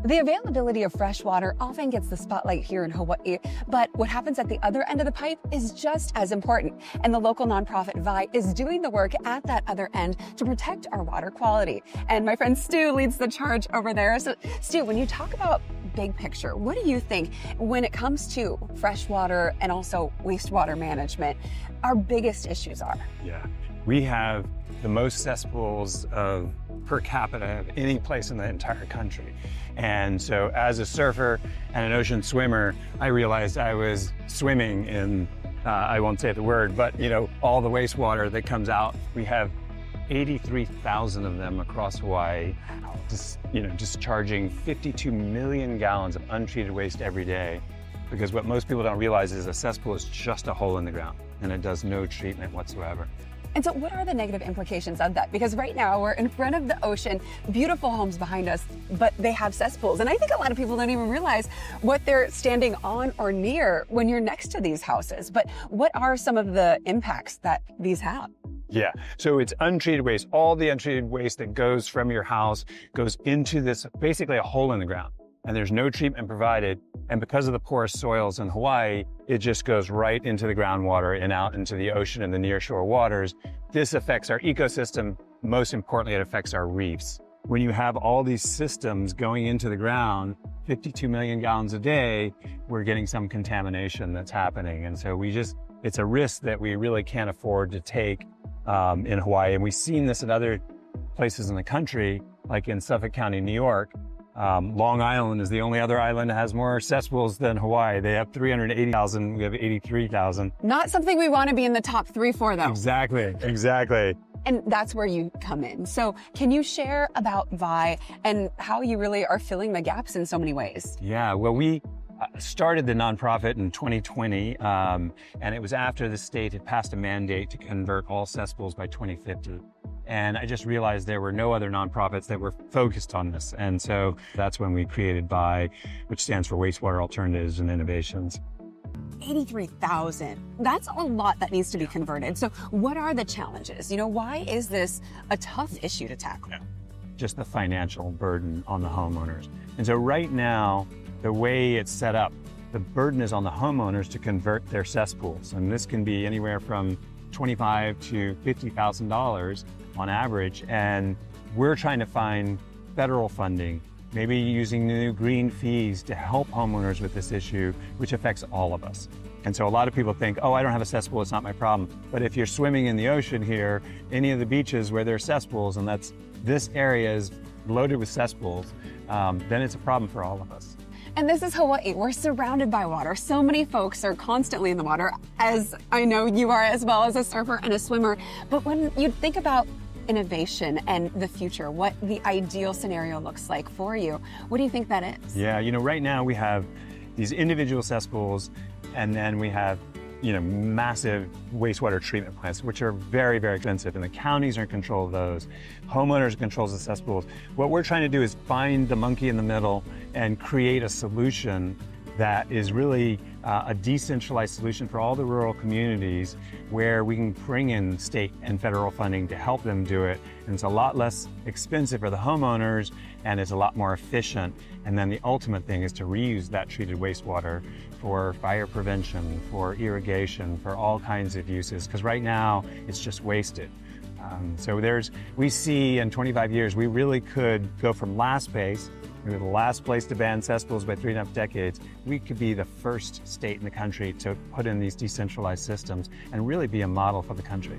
The availability of fresh water often gets the spotlight here in Hawaii, but what happens at the other end of the pipe is just as important. And the local nonprofit WAI is doing the work at that other end to protect our water quality. And my friend Stu leads the charge over there. So Stu, when you talk about big picture, what do you think when it comes to fresh water and also wastewater management, our biggest issues are? Yeah, we have the most cesspools of per capita of any place in the entire country. And so as a surfer and an ocean swimmer, I realized I was swimming in, I won't say the word, but all the wastewater that comes out. We have 83,000 of them across Hawaii, discharging 52 million gallons of untreated waste every day. Because what most people don't realize is a cesspool is just a hole in the ground and it does no treatment whatsoever. And so what are the negative implications of that? Because right now we're in front of the ocean, beautiful homes behind us, but they have cesspools. And I think a lot of people don't even realize what they're standing on or near when you're next to these houses. But what are some of the impacts that these have? Yeah, so it's untreated waste. All the untreated waste that goes from your house goes into this, basically a hole in the ground. And there's no treatment provided. And because of the porous soils in Hawaii, it just goes right into the groundwater and out into the ocean and the nearshore waters. This affects our ecosystem. Most importantly, it affects our reefs. When you have all these systems going into the ground, 52 million gallons a day, we're getting some contamination that's happening. And so it's a risk that we really can't afford to take in Hawaii. And we've seen this in other places in the country, like in Suffolk County, New York. Long Island is the only other island that has more cesspools than Hawaii. They have 380,000, we have 83,000. Not something we want to be in the top 3, 4 though. Exactly. And that's where you come in. So can you share about WAI and how you really are filling the gaps in so many ways? Yeah, well, we started the nonprofit in 2020, and it was after the state had passed a mandate to convert all cesspools by 2050. And I just realized there were no other nonprofits that were focused on this. And so that's when we created WAI, which stands for Wastewater Alternatives and Innovations. 83,000. That's a lot that needs to be converted. So what are the challenges? Why is this a tough issue to tackle? Just the financial burden on the homeowners. And so right now, the way it's set up, the burden is on the homeowners to convert their cesspools. And this can be anywhere from $25,000 to $50,000 on average. And we're trying to find federal funding, maybe using new green fees to help homeowners with this issue, which affects all of us. And so a lot of people think, oh, I don't have a cesspool, it's not my problem. But if you're swimming in the ocean here, any of the beaches where there's cesspools, and this area is loaded with cesspools, then it's a problem for all of us. And this is Hawaii. We're surrounded by water. So many folks are constantly in the water, as I know you are as well, as a surfer and a swimmer. But when you think about innovation and the future, what the ideal scenario looks like for you, what do you think that is? Yeah, right now we have these individual cesspools, and then we have massive wastewater treatment plants, which are very, very expensive, and the counties are in control of those. Homeowners control the cesspools. What we're trying to do is find the monkey in the middle and create a solution that is really a decentralized solution for all the rural communities, where we can bring in state and federal funding to help them do it. And it's a lot less expensive for the homeowners, and it's a lot more efficient. And then the ultimate thing is to reuse that treated wastewater for fire prevention, for irrigation, for all kinds of uses, because right now it's just wasted. So we see in 25 years, we really could go from last place. We were the last place to ban cesspools by 3.5 decades. We could be the first state in the country to put in these decentralized systems and really be a model for the country.